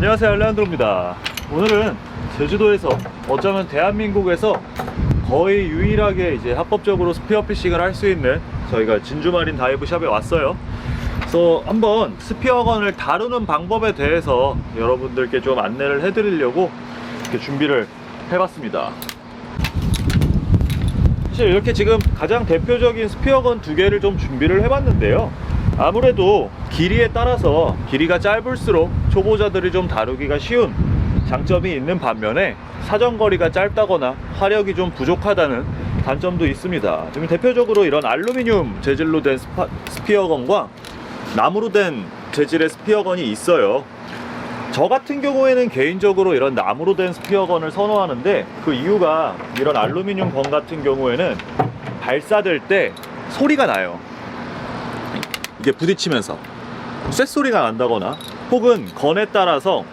안녕하세요, 알레한드로입니다. 오늘은 제주도에서 어쩌면 대한민국에서 거의 유일하게 이제 합법적으로 스피어피싱을 할 수 있는 저희가 진주마린 다이브샵에 왔어요. 그래서 한번 스피어건을 다루는 방법에 대해서 여러분들께 좀 안내를 해드리려고 이렇게 준비를 해봤습니다. 사실 이렇게 지금 가장 대표적인 스피어건 두 개를 좀 준비를 해봤는데요. 아무래도 길이에 따라서 길이가 짧을수록 초보자들이 좀 다루기가 쉬운 장점이 있는 반면에 사정거리가 짧다거나 화력이 좀 부족하다는 단점도 있습니다. 지금 대표적으로 이런 알루미늄 재질로 된 스피어건과 나무로 된 재질의 스피어건이 있어요. 저 같은 경우에는 개인적으로 이런 나무로 된 스피어건을 선호하는데, 그 이유가 이런 알루미늄 건 같은 경우에는 발사될 때 소리가 나요. 이게 부딪히면서 쇳소리가 난다거나, 혹은 건에 따라서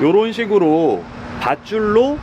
이런 식으로 밧줄로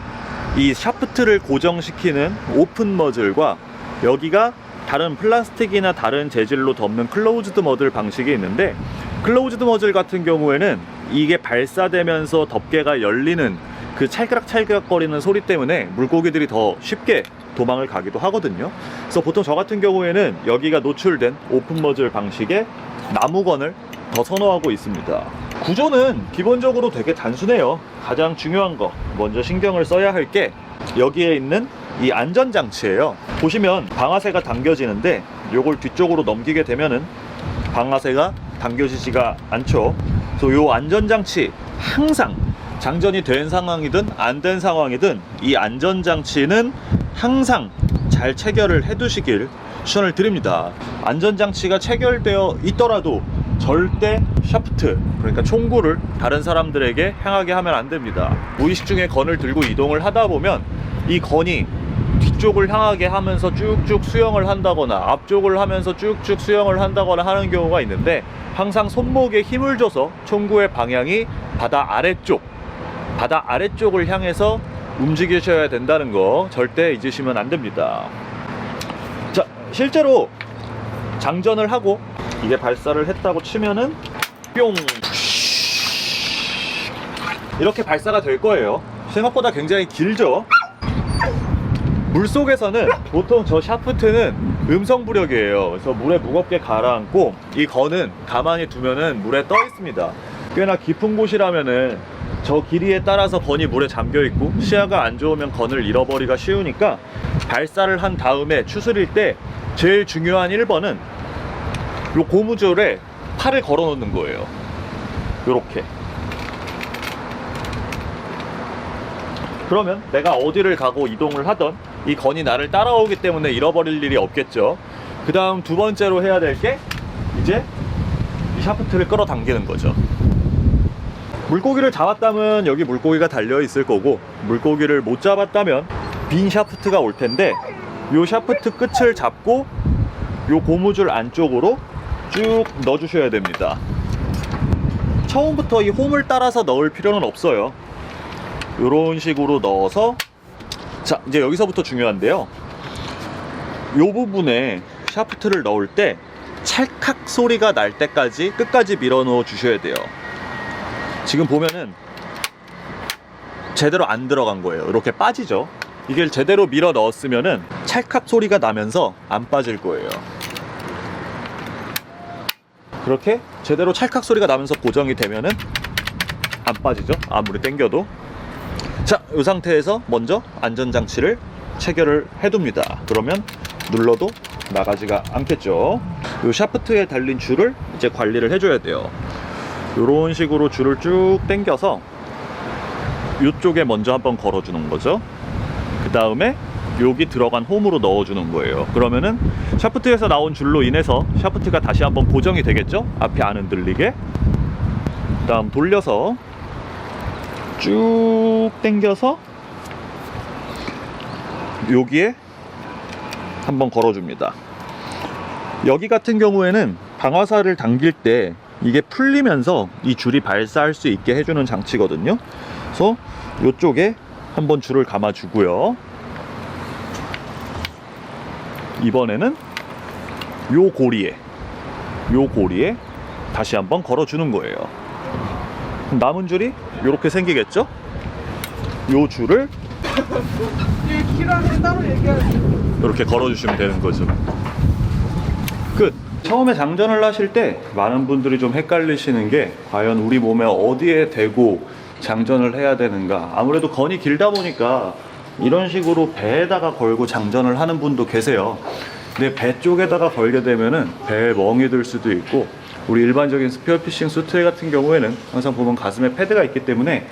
이 샤프트를 고정시키는 오픈 머즐과 여기가 다른 플라스틱이나 다른 재질로 덮는 클로우즈드 머즐 방식이 있는데, 클로우즈드 머즐 같은 경우에는 이게 발사되면서 덮개가 열리는 그 찰그락찰그락 거리는 소리 때문에 물고기들이 더 쉽게 도망을 가기도 하거든요. 그래서 보통 저 같은 경우에는 여기가 노출된 오픈 머즐 방식의 나무건을 더 선호하고 있습니다. 구조는 기본적으로 되게 단순해요. 가장 중요한 거 먼저 신경을 써야 할 게 여기에 있는 이 안전장치예요. 보시면 방아쇠가 당겨지는데 요걸 뒤쪽으로 넘기게 되면은 방아쇠가 당겨지지가 않죠. 그래서 요 안전장치 항상 장전이 된 상황이든 안 된 상황이든 이 안전장치는 항상 잘 체결을 해 두시길 추천을 드립니다. 안전장치가 체결되어 있더라도 절대 샤프트, 그러니까 총구를 다른 사람들에게 향하게 하면 안 됩니다. 무의식 중에 건을 들고 이동을 하다 보면 이 건이 뒤쪽을 향하게 하면서 쭉쭉 수영을 한다거나 앞쪽을 하면서 쭉쭉 수영을 한다거나 하는 경우가 있는데, 항상 손목에 힘을 줘서 총구의 방향이 바다 아래쪽을 향해서 움직이셔야 된다는 거 절대 잊으시면 안 됩니다. 자, 실제로 장전을 하고 이게 발사를 했다고 치면은 뿅, 이렇게 발사가 될 거예요. 생각보다 굉장히 길죠. 물속에서는 보통 저 샤프트는 음성부력이에요. 그래서 물에 무겁게 가라앉고 이 건은 가만히 두면은 물에 떠 있습니다. 꽤나 깊은 곳이라면은 저 길이에 따라서 건이 물에 잠겨 있고 시야가 안 좋으면 건을 잃어버리기가 쉬우니까, 발사를 한 다음에 추스릴 때 제일 중요한 1번은 요 고무줄에 팔을 걸어 놓는 거예요. 요렇게. 그러면 내가 어디를 가고 이동을 하던 이 건이 나를 따라오기 때문에 잃어버릴 일이 없겠죠. 그 다음 두 번째로 해야 될 게 이제 이 샤프트를 끌어당기는 거죠. 물고기를 잡았다면 여기 물고기가 달려 있을 거고, 물고기를 못 잡았다면 빈 샤프트가 올 텐데, 요 샤프트 끝을 잡고 요 고무줄 안쪽으로 쭉 넣어 주셔야 됩니다. 처음부터 이 홈을 따라서 넣을 필요는 없어요. 요런 식으로 넣어서, 자, 이제 여기서부터 중요한데요. 요 부분에 샤프트를 넣을 때 찰칵 소리가 날 때까지 끝까지 밀어 넣어 주셔야 돼요. 지금 보면은 제대로 안 들어간 거예요. 이렇게 빠지죠. 이게 제대로 밀어 넣었으면은 찰칵 소리가 나면서 안 빠질 거예요. 그렇게 제대로 찰칵 소리가 나면서 고정이 되면은 안 빠지죠. 아무리 당겨도. 자, 이 상태에서 먼저 안전장치를 체결을 해둡니다. 그러면 눌러도 나가지가 않겠죠. 이 샤프트에 달린 줄을 이제 관리를 해줘야 돼요. 이런 식으로 줄을 쭉 당겨서 이쪽에 먼저 한번 걸어주는 거죠. 그 다음에 여기 들어간 홈으로 넣어주는 거예요. 그러면은 샤프트에서 나온 줄로 인해서 샤프트가 다시 한번 고정이 되겠죠. 앞이 안 흔들리게. 그 다음 돌려서 쭉 당겨서 여기에 한번 걸어줍니다. 여기 같은 경우에는 방아쇠를 당길 때 이게 풀리면서 이 줄이 발사할 수 있게 해주는 장치거든요. 그래서 이쪽에 한번 줄을 감아주고요. 이번에는 요 고리에 다시 한번 걸어주는 거예요. 남은 줄이 이렇게 생기겠죠? 요 줄을 길어서 따로 얘기하지. 이렇게 걸어주시면 되는 거죠. 끝. 처음에 장전을 하실 때 많은 분들이 좀 헷갈리시는 게 과연 우리 몸에 어디에 대고 장전을 해야 되는가. 아무래도 건이 길다 보니까 이런 식으로 배에다가 걸고 장전을 하는 분도 계세요. 근데 배 쪽에다가 걸게 되면은 배에 멍이 들 수도 있고, 우리 일반적인 스피어피싱 수트 같은 경우에는 항상 보면 가슴에 패드가 있기 때문에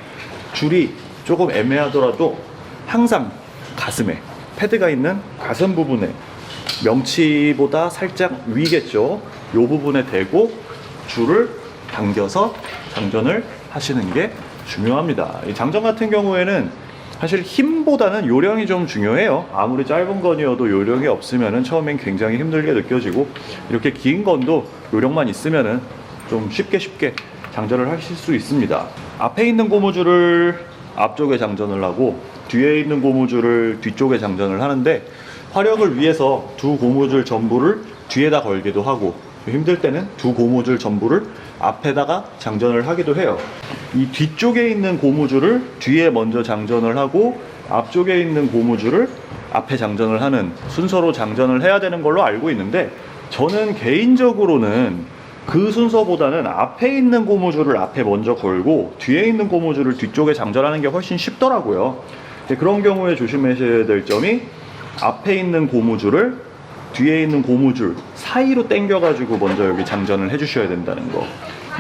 줄이 조금 애매하더라도 항상 가슴에 패드가 있는 가슴 부분에, 명치보다 살짝 위겠죠, 이 부분에 대고 줄을 당겨서 장전을 하시는 게 중요합니다. 이 장전 같은 경우에는 사실 힘보다는 요령이 좀 중요해요. 아무리 짧은 건이어도 요령이 없으면 처음엔 굉장히 힘들게 느껴지고, 이렇게 긴 건도 요령만 있으면 좀 쉽게 장전을 하실 수 있습니다. 앞에 있는 고무줄을 앞쪽에 장전을 하고 뒤에 있는 고무줄을 뒤쪽에 장전을 하는데, 화력을 위해서 두 고무줄 전부를 뒤에다 걸기도 하고, 힘들 때는 두 고무줄 전부를 앞에다가 장전을 하기도 해요. 이 뒤쪽에 있는 고무줄을 뒤에 먼저 장전을 하고 앞쪽에 있는 고무줄을 앞에 장전을 하는 순서로 장전을 해야 되는 걸로 알고 있는데, 저는 개인적으로는 그 순서보다는 앞에 있는 고무줄을 앞에 먼저 걸고 뒤에 있는 고무줄을 뒤쪽에 장전하는 게 훨씬 쉽더라고요. 그런 경우에 조심하셔야 될 점이, 앞에 있는 고무줄을 뒤에 있는 고무줄 사이로 당겨 가지고 먼저 여기 장전을 해 주셔야 된다는 거.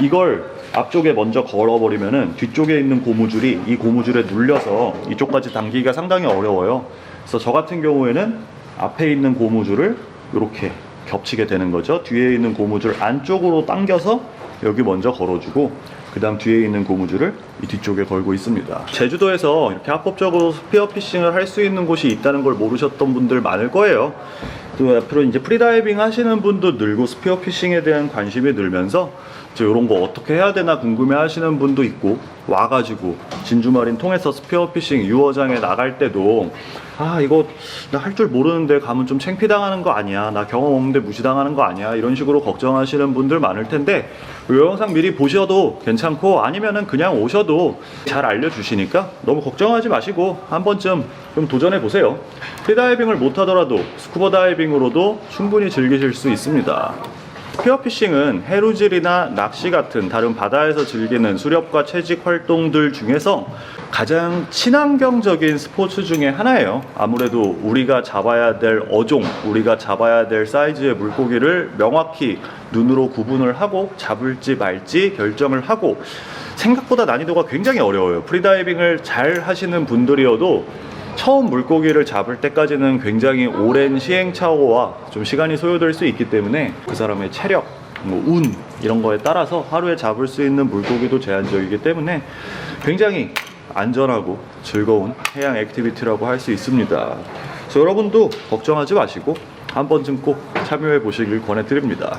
이걸 앞쪽에 먼저 걸어버리면은 뒤쪽에 있는 고무줄이 이 고무줄에 눌려서 이쪽까지 당기기가 상당히 어려워요. 그래서 저 같은 경우에는 앞에 있는 고무줄을 이렇게 겹치게 되는 거죠. 뒤에 있는 고무줄 안쪽으로 당겨서 여기 먼저 걸어주고, 그 다음 뒤에 있는 고무줄을 이 뒤쪽에 걸고 있습니다. 제주도에서 이렇게 합법적으로 스피어피싱을 할 수 있는 곳이 있다는 걸 모르셨던 분들 많을 거예요. 또 앞으로 이제 프리다이빙 하시는 분도 늘고 스피어피싱에 대한 관심이 늘면서 이런 거 어떻게 해야 되나 궁금해 하시는 분도 있고, 와가지고 진주마린 통해서 스피어피싱 유어장에 나갈 때도 이거 나 할 줄 모르는데 가면 좀 창피당하는 거 아니야, 나 경험 없는데 무시당하는 거 아니야, 이런 식으로 걱정하시는 분들 많을 텐데, 이 영상 미리 보셔도 괜찮고, 아니면은 그냥 오셔도 잘 알려주시니까 너무 걱정하지 마시고 한 번쯤 좀 도전해 보세요. 프리다이빙을 못하더라도 스쿠버 다이빙으로도 충분히 즐기실 수 있습니다. 스피어피싱은 해루질이나 낚시 같은 다른 바다에서 즐기는 수렵과 채직 활동들 중에서 가장 친환경적인 스포츠 중에 하나예요. 아무래도 우리가 잡아야 될 어종, 우리가 잡아야 될 사이즈의 물고기를 명확히 눈으로 구분을 하고 잡을지 말지 결정을 하고, 생각보다 난이도가 굉장히 어려워요. 프리다이빙을 잘 하시는 분들이어도 처음 물고기를 잡을 때까지는 굉장히 오랜 시행착오와 좀 시간이 소요될 수 있기 때문에 그 사람의 체력, 운 이런 거에 따라서 하루에 잡을 수 있는 물고기도 제한적이기 때문에 굉장히 안전하고 즐거운 해양 액티비티라고 할 수 있습니다. 그래서 여러분도 걱정하지 마시고 한 번쯤 꼭 참여해 보시길 권해드립니다.